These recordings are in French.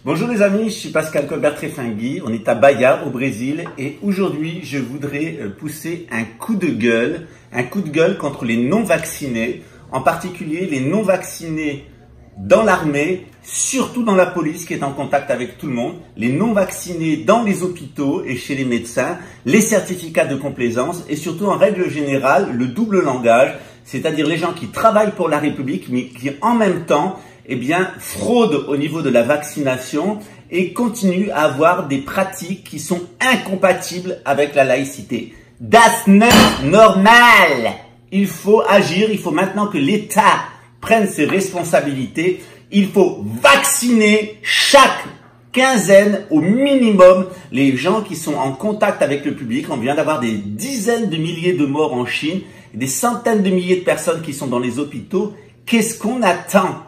Bonjour les amis, je suis Pascal Colbert-Trefingui, on est à Bahia au Brésil et aujourd'hui je voudrais pousser un coup de gueule contre les non-vaccinés, en particulier les non-vaccinés dans l'armée, surtout dans la police qui est en contact avec tout le monde, les non-vaccinés dans les hôpitaux et chez les médecins, les certificats de complaisance et surtout en règle générale le double langage, c'est-à-dire les gens qui travaillent pour la République mais qui en même temps fraudent au niveau de la vaccination et continuent à avoir des pratiques qui sont incompatibles avec la laïcité. Das not normal. Il faut agir, il faut maintenant que l'État prenne ses responsabilités. Il faut vacciner chaque quinzaine au minimum les gens qui sont en contact avec le public. On vient d'avoir des dizaines de milliers de morts en Chine, des centaines de milliers de personnes qui sont dans les hôpitaux. Qu'est-ce qu'on attend ?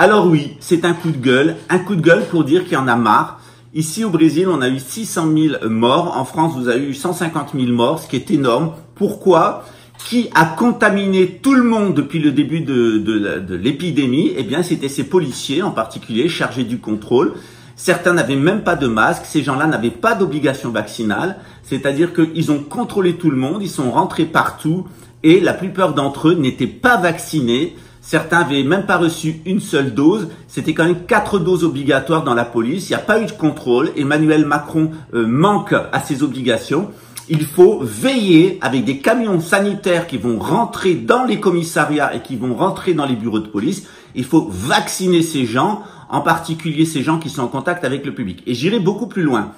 Alors oui, c'est un coup de gueule pour dire qu'il y en a marre. Ici au Brésil, on a eu 600 000 morts. En France, vous avez eu 150 000 morts, ce qui est énorme. Pourquoi ? Qui a contaminé tout le monde depuis le début de l'épidémie? Eh bien, c'était ces policiers en particulier chargés du contrôle. Certains n'avaient même pas de masque. Ces gens-là n'avaient pas d'obligation vaccinale. C'est-à-dire qu'ils ont contrôlé tout le monde. Ils sont rentrés partout et la plupart d'entre eux n'étaient pas vaccinés. Certains n'avaient même pas reçu une seule dose. C'était quand même 4 doses obligatoires dans la police. Il n'y a pas eu de contrôle. Emmanuel Macron manque à ses obligations. Il faut veiller avec des camions sanitaires qui vont rentrer dans les commissariats et qui vont rentrer dans les bureaux de police. Il faut vacciner ces gens, en particulier ces gens qui sont en contact avec le public. Et j'irai beaucoup plus loin.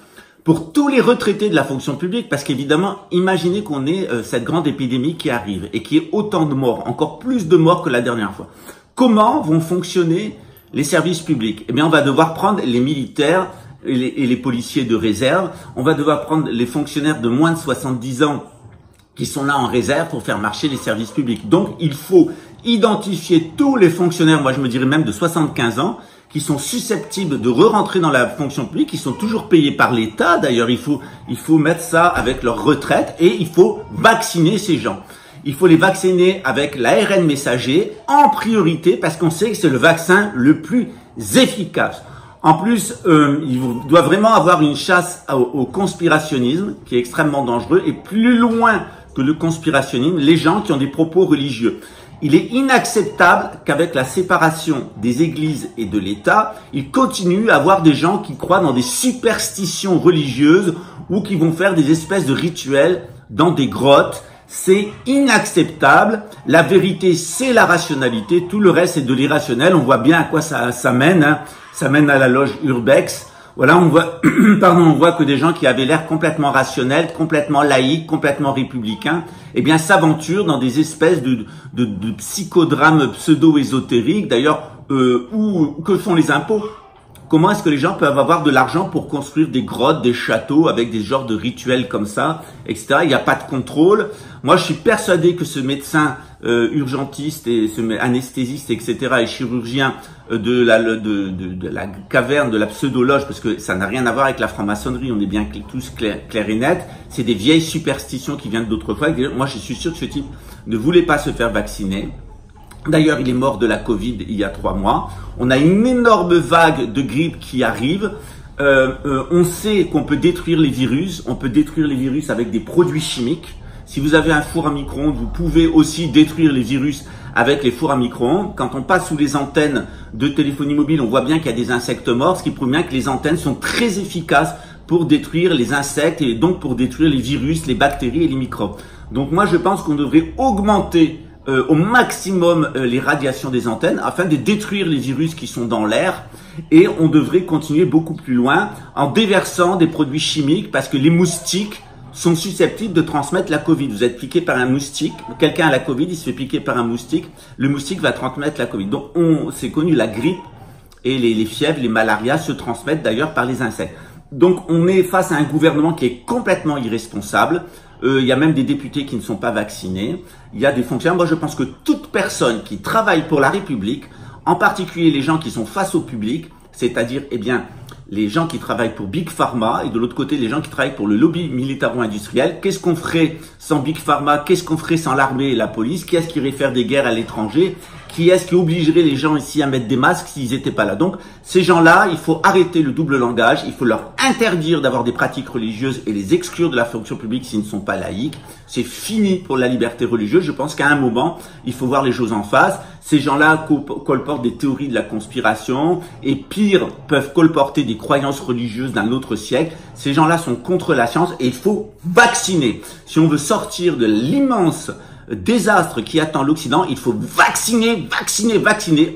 Pour tous les retraités de la fonction publique, parce qu'évidemment, imaginez qu'on ait cette grande épidémie qui arrive et qui ait autant de morts, encore plus de morts que la dernière fois. Comment vont fonctionner les services publics? Eh bien, on va devoir prendre les militaires et les policiers de réserve. On va devoir prendre les fonctionnaires de moins de 70 ans qui sont là en réserve pour faire marcher les services publics. Donc, il faut identifier tous les fonctionnaires, moi je me dirais même de 75 ans, qui sont susceptibles de re-rentrer dans la fonction publique, qui sont toujours payés par l'État. D'ailleurs, il faut mettre ça avec leur retraite et il faut vacciner ces gens. Il faut les vacciner avec l'ARN messager en priorité parce qu'on sait que c'est le vaccin le plus efficace. En plus, il doit vraiment avoir une chasse au conspirationnisme qui est extrêmement dangereux et plus loin que le conspirationnisme, les gens qui ont des propos religieux. Il est inacceptable qu'avec la séparation des églises et de l'État, il continue à avoir des gens qui croient dans des superstitions religieuses ou qui vont faire des espèces de rituels dans des grottes. C'est inacceptable. La vérité, c'est la rationalité. Tout le reste, c'est de l'irrationnel. On voit bien à quoi ça mène. Hein. Ça mène à la loge Urbex. Voilà, on voit, on voit que des gens qui avaient l'air complètement rationnels, complètement laïcs, complètement républicains, eh bien, s'aventurent dans des espèces de psychodrames pseudo-ésotériques. D'ailleurs, que font les impôts? Comment est-ce que les gens peuvent avoir de l'argent pour construire des grottes, des châteaux avec des genres de rituels comme ça, etc. Il n'y a pas de contrôle. Moi, je suis persuadé que ce médecin urgentiste et ce anesthésiste, etc. et chirurgien de la caverne, de la pseudo-loge, parce que ça n'a rien à voir avec la franc-maçonnerie, on est bien tous clairs et nets. C'est des vieilles superstitions qui viennent d'autres fois. Moi, je suis sûr que ce type ne voulait pas se faire vacciner. D'ailleurs, il est mort de la Covid il y a 3 mois. On a une énorme vague de grippe qui arrive. On sait qu'on peut détruire les virus. On peut détruire les virus avec des produits chimiques. Si vous avez un four à micro-ondes, vous pouvez aussi détruire les virus avec les fours à micro-ondes. Quand on passe sous les antennes de téléphonie mobile, on voit bien qu'il y a des insectes morts, ce qui prouve bien que les antennes sont très efficaces pour détruire les insectes et donc pour détruire les virus, les bactéries et les microbes. Donc moi, je pense qu'on devrait augmenter au maximum les radiations des antennes afin de détruire les virus qui sont dans l'air et on devrait continuer beaucoup plus loin en déversant des produits chimiques parce que les moustiques sont susceptibles de transmettre la Covid. Vous êtes piqué par un moustique, quelqu'un a la Covid, il se fait piquer par un moustique, le moustique va transmettre la Covid. Donc c'est connu, la grippe et les fièvres, les malarias se transmettent d'ailleurs par les insectes. Donc on est face à un gouvernement qui est complètement irresponsable. Il y a même des députés qui ne sont pas vaccinés. Il y a des fonctionnaires. Moi, je pense que toute personne qui travaille pour la République, en particulier les gens qui sont face au public, c'est-à-dire, les gens qui travaillent pour Big Pharma et de l'autre côté, les gens qui travaillent pour le lobby militaro-industriel. Qu'est-ce qu'on ferait sans Big Pharma? Qu'est-ce qu'on ferait sans l'armée et la police? Qui est-ce qui irait faire des guerres à l'étranger? Qui est-ce qui obligerait les gens ici à mettre des masques s'ils n'étaient pas là? Donc, ces gens-là, il faut arrêter le double langage, il faut leur interdire d'avoir des pratiques religieuses et les exclure de la fonction publique s'ils ne sont pas laïcs. C'est fini pour la liberté religieuse. Je pense qu'à un moment, il faut voir les choses en face. Ces gens-là colportent des théories de la conspiration et pire, peuvent colporter des croyances religieuses d'un autre siècle. Ces gens-là sont contre la science et il faut vacciner. Si on veut sortir de l'immense désastre qui attend l'Occident, il faut vacciner,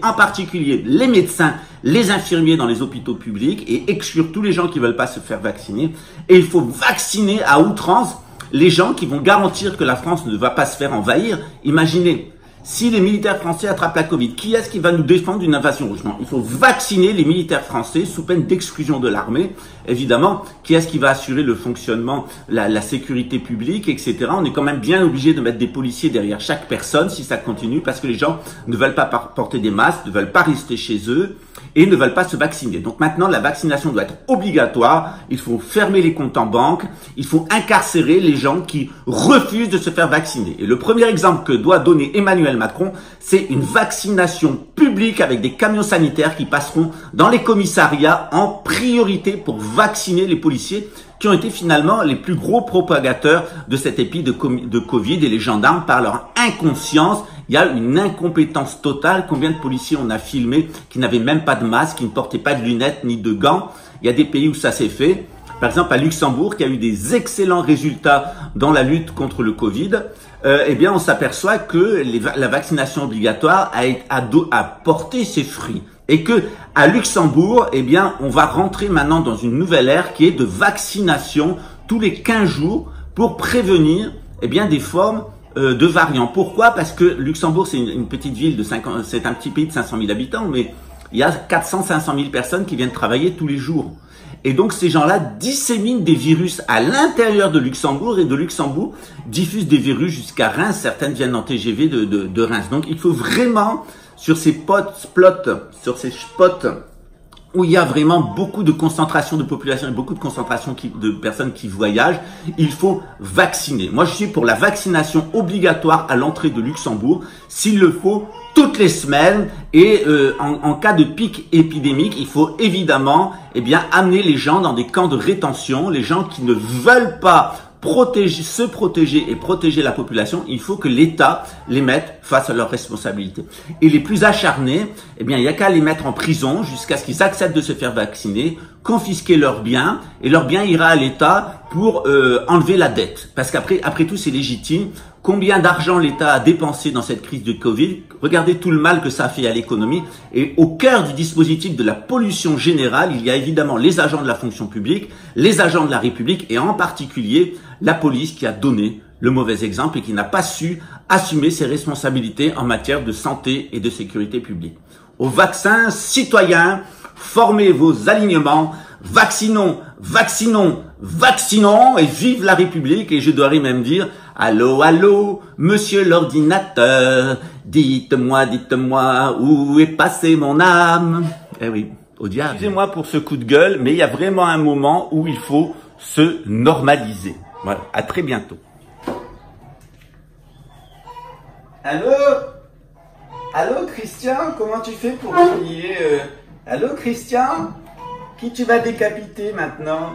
en particulier les médecins, les infirmiers dans les hôpitaux publics et exclure tous les gens qui veulent pas se faire vacciner. Et il faut vacciner à outrance les gens qui vont garantir que la France ne va pas se faire envahir. Imaginez, si les militaires français attrapent la Covid, qui est-ce qui va nous défendre d'une invasion russe? Non, il faut vacciner les militaires français sous peine d'exclusion de l'armée. Évidemment, qui est-ce qui va assurer le fonctionnement, la sécurité publique, etc. On est quand même bien obligé de mettre des policiers derrière chaque personne si ça continue, parce que les gens ne veulent pas porter des masques, ne veulent pas rester chez eux et ne veulent pas se vacciner. Donc maintenant, la vaccination doit être obligatoire. Il faut fermer les comptes en banque. Il faut incarcérer les gens qui refusent de se faire vacciner. Et le premier exemple que doit donner Emmanuel Macron, c'est une vaccination publique avec des camions sanitaires qui passeront dans les commissariats en priorité pour vacciner les policiers qui ont été finalement les plus gros propagateurs de cette épidémie de Covid et les gendarmes par leur inconscience. Il y a une incompétence totale. Combien de policiers on a filmé qui n'avaient même pas de masque, qui ne portaient pas de lunettes ni de gants? Il y a des pays où ça s'est fait. Par exemple, à Luxembourg, qui a eu des excellents résultats dans la lutte contre le Covid, eh bien, on s'aperçoit que la vaccination obligatoire a porté ses fruits. Et que à Luxembourg, eh bien, on va rentrer maintenant dans une nouvelle ère qui est de vaccination tous les 15 jours pour prévenir, eh bien, des formes de variants. Pourquoi? Parce que Luxembourg, c'est une petite ville c'est un petit pays de 500 000 habitants, mais il y a 400-500 000 personnes qui viennent travailler tous les jours. Et donc, ces gens-là disséminent des virus à l'intérieur de Luxembourg et de Luxembourg diffusent des virus jusqu'à Reims. Certaines viennent en TGV de Reims. Donc, il faut vraiment, sur ces spots où il y a vraiment beaucoup de concentration de population et beaucoup de concentration de personnes qui voyagent, il faut vacciner. Moi, je suis pour la vaccination obligatoire à l'entrée de Luxembourg, s'il le faut, toutes les semaines. Et en cas de pic épidémique, il faut évidemment amener les gens dans des camps de rétention, les gens qui ne veulent pas se protéger et protéger la population. Il faut que l'État les mette face à leurs responsabilités. Et les plus acharnés, il n'y a qu'à les mettre en prison jusqu'à ce qu'ils acceptent de se faire vacciner, confisquer leurs biens, et leur bien ira à l'État pour enlever la dette. Parce qu'après tout, c'est légitime. Combien d'argent l'État a dépensé dans cette crise de Covid? Regardez tout le mal que ça a fait à l'économie. Et au cœur du dispositif de la pollution générale, il y a évidemment les agents de la fonction publique, les agents de la République et en particulier la police qui a donné le mauvais exemple et qui n'a pas su assumer ses responsabilités en matière de santé et de sécurité publique. Au vaccin, citoyens, formez vos alignements, vaccinons, vaccinons, vaccinons et vive la République. Et je dois même dire, allô, allô, monsieur l'ordinateur, dites-moi où est passée mon âme? Eh oui, au diable. Excusez-moi pour ce coup de gueule, mais il y a vraiment un moment où il faut se normaliser. Voilà, à très bientôt. Allô? Allô, Christian? Comment tu fais pour crier Allô, Christian? Qui tu vas décapiter maintenant?